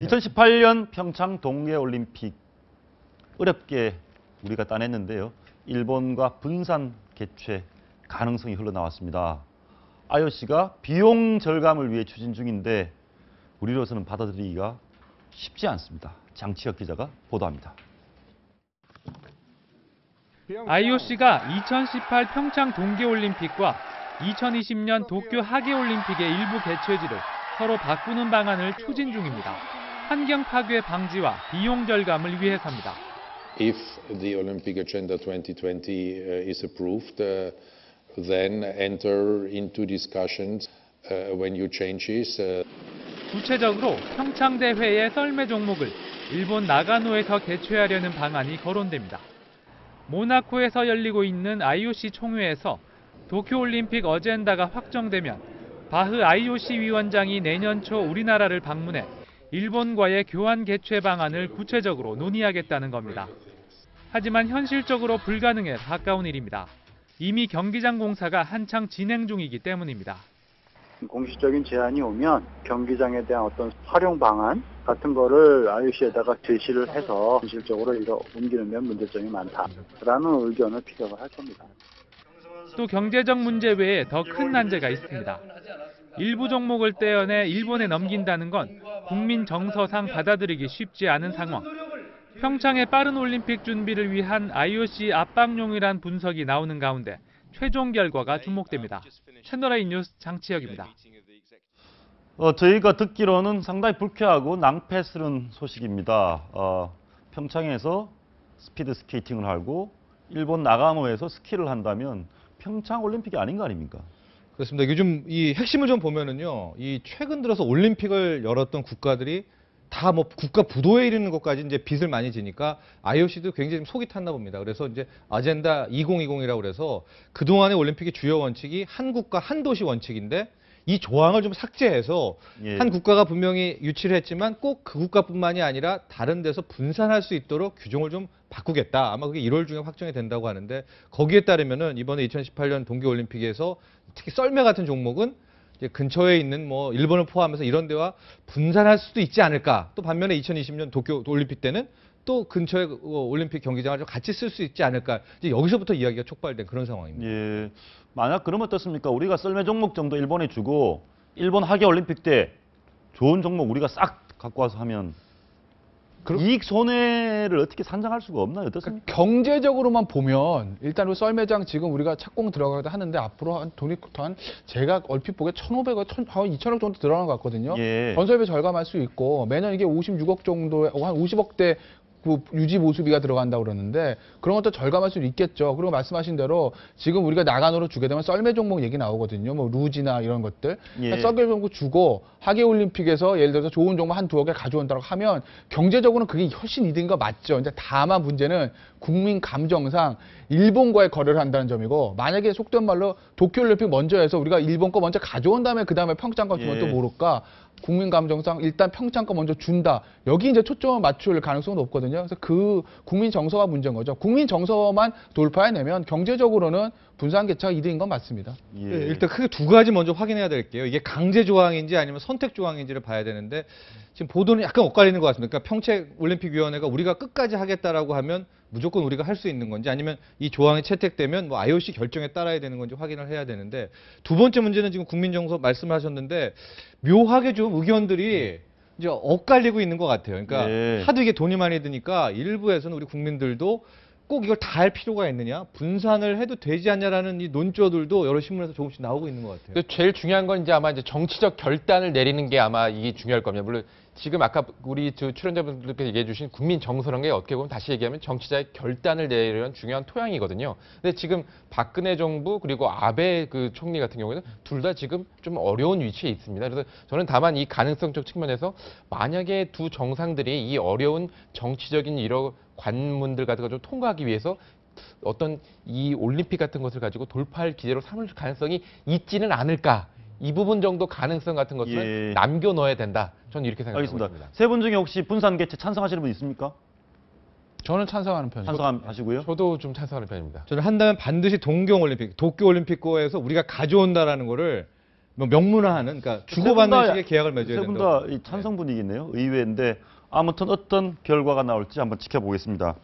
2018년 평창 동계올림픽 어렵게 우리가 따냈는데요. 일본과 분산 개최 가능성이 흘러나왔습니다. IOC가 비용 절감을 위해 추진 중인데 우리로서는 받아들이기가 쉽지 않습니다. 장치혁 기자가 보도합니다. IOC가 2018 평창 동계올림픽과 2020년 도쿄 하계올림픽의 일부 개최지를 서로 바꾸는 방안을 추진 중입니다. 환경 파괴 방지와 비용 절감을 위해서입니다. If the Olympic Agenda 2020 is approved, then enter into discussions when you changes. 구체적으로 평창 대회의 썰매 종목을 일본 나가노에서 개최하려는 방안이 거론됩니다. 모나코에서 열리고 있는 IOC 총회에서 도쿄올림픽 어젠다가 확정되면 바흐 IOC 위원장이 내년 초 우리나라를 방문해 일본과의 교환 개최 방안을 구체적으로 논의하겠다는 겁니다. 하지만 현실적으로 불가능에 가까운 일입니다. 이미 경기장 공사가 한창 진행 중이기 때문입니다. 공식적인 제안이 오면 경기장에 대한 어떤 활용 방안 같은 거를 IOC에다가 제시를 해서 현실적으로 옮기는 면 문제점이 많다라는 의견을 피력을 할 겁니다. 또 경제적 문제 외에 더 큰 난제가 있습니다. 일부 종목을 떼어내 일본에 넘긴다는 건 국민 정서상 받아들이기 쉽지 않은 상황. 평창의 빠른 올림픽 준비를 위한 IOC 압박용이란 분석이 나오는 가운데 최종 결과가 주목됩니다. 채널A 뉴스 장치혁입니다. 저희가 듣기로는 상당히 불쾌하고 낭패스러운 소식입니다. 평창에서 스피드 스케이팅을 하고 일본 나가노에서 스키를 한다면 평창 올림픽이 아닌 거 아닙니까? 그렇습니다. 요즘 이 핵심을 좀 보면은요, 이 최근 들어서 올림픽을 열었던 국가들이 다 뭐 국가 부도에 이르는 것까지 이제 빚을 많이 지니까 IOC도 굉장히 속이 탔나 봅니다. 그래서 이제 아젠다 2020이라고 그래서 그동안의 올림픽의 주요 원칙이 한 국가 한 도시 원칙인데 이 조항을 좀 삭제해서 한 국가가 분명히 유치를 했지만 꼭 그 국가뿐만이 아니라 다른 데서 분산할 수 있도록 규정을 좀 바꾸겠다. 아마 그게 1월 중에 확정이 된다고 하는데 거기에 따르면은 이번에 2018년 동계올림픽에서 특히 썰매 같은 종목은 이제 근처에 있는 뭐 일본을 포함해서 이런 데와 분산할 수도 있지 않을까. 또 반면에 2020년 도쿄 올림픽 때는 또 근처에 올림픽 경기장을 좀 같이 쓸 수 있지 않을까. 이제 여기서부터 이야기가 촉발된 그런 상황입니다. 예. 만약 그러면 어떻습니까? 우리가 썰매 종목 정도 일본에 주고 일본 하계 올림픽 때 좋은 종목 우리가 싹 갖고 와서 하면 이익 손해를 어떻게 산정할 수가 없나요? 어떻습니까? 그러니까 경제적으로만 보면 일단 썰매장 지금 우리가 착공 들어가기도 하는데 앞으로 한 돈이 한 제가 얼핏 보기에 1,500억, 2,000억 정도 들어가는 것 같거든요. 예. 건설비 절감할 수 있고 매년 이게 56억 정도에 한 50억대 그 유지 보수비가 들어간다고 그러는데 그런 것도 절감할 수 있겠죠. 그리고 말씀하신 대로 지금 우리가 나가노로 주게 되면 썰매 종목 얘기 나오거든요. 뭐 루지나 이런 것들. 예. 썰매 종목 주고 하계올림픽에서 예를 들어서 좋은 종목 한 2억에 가져온다고 하면 경제적으로는 그게 훨씬 이득인 거 맞죠. 근데 다만 문제는 국민 감정상 일본과의 거래를 한다는 점이고 만약에 속된 말로 도쿄올림픽 먼저 해서 우리가 일본 거 먼저 가져온 다음에 그 다음에 평창 거 주면 또 모를까. 국민 감정상 일단 평창 거 먼저 준다. 여기 이제 초점을 맞출 가능성은 높거든요. 그래서 그 국민 정서가 문제인 거죠. 국민 정서만 돌파해내면 경제적으로는 분산 개최가 이득인 건 맞습니다. 예. 일단 크게 두 가지 먼저 확인해야 될게요. 이게 강제 조항인지 아니면 선택 조항인지를 봐야 되는데 지금 보도는 약간 엇갈리는 것 같습니다. 그러니까 평창올림픽위원회가 우리가 끝까지 하겠다라고 하면 무조건 우리가 할 수 있는 건지 아니면 이 조항이 채택되면 뭐 IOC 결정에 따라야 되는 건지 확인을 해야 되는데 두 번째 문제는 지금 국민정서 말씀하셨는데 묘하게 좀 의견들이 이제 엇갈리고 있는 것 같아요. 그러니까 하도 이게 돈이 많이 드니까 일부에서는 우리 국민들도 꼭 이걸 다 할 필요가 있느냐, 분산을 해도 되지 않냐라는 이 논조들도 여러 신문에서 조금씩 나오고 있는 것 같아요. 제일 중요한 건 이제 아마 이제 정치적 결단을 내리는 게 아마 이게 중요할 겁니다. 물론 지금 아까 우리 출연자분들께서 얘기해 주신 국민 정서라는 게 어떻게 보면 다시 얘기하면 정치자의 결단을 내리는 중요한 토양이거든요. 근데 지금 박근혜 정부 그리고 아베 그 총리 같은 경우에는 둘 다 지금 좀 어려운 위치에 있습니다. 그래서 저는 다만 이 가능성적 측면에서 만약에 두 정상들이 이 어려운 정치적인 이런 관문들 같은 걸 좀 통과하기 위해서 어떤 이 올림픽 같은 것을 가지고 돌파할 기제로 삼을 가능성이 있지는 않을까. 이 부분 정도 가능성 같은 것을 남겨 넣어야 된다. 저는 이렇게 생각하고 있습니다. 세 분 중에 혹시 분산 개최 찬성하시는 분 있습니까? 저는 찬성하는 편이에요. 찬성하시고요? 저도 좀 찬성하는 편입니다. 저는 한다면 반드시 동경올림픽, 도쿄올림픽 거에서 우리가 가져온다라는 거를 뭐 명문화하는, 그러니까 주고받는 식의 계약을 맺어야 세분 된다. 다 찬성 분위기네요. 의외인데 아무튼 어떤 결과가 나올지 한번 지켜보겠습니다.